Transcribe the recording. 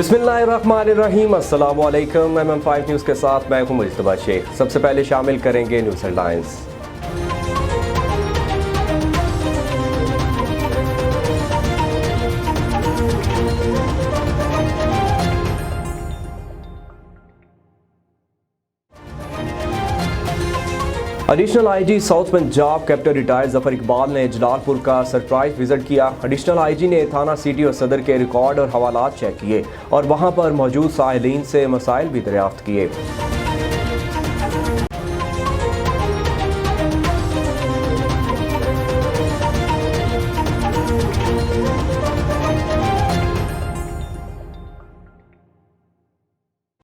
बिस्मिल्लाहिर्रहमानिर्रहीम। अस्सलामु अलैकुम। MM5 न्यूज़ के साथ मैं हूं मुस्तफा शेख। सबसे पहले शामिल करेंगे news headlines. Additional IG south Punjab captain retired Zafar Iqbal ने जलालपुर का सरप्राइज विजिट किया। एडिशनल IG ने थाना सिटी और सदर के रिकॉर्ड और हवालात चेक किए और वहां पर मौजूद साहिलीन से मसाइल भी दरियाफ्त किए।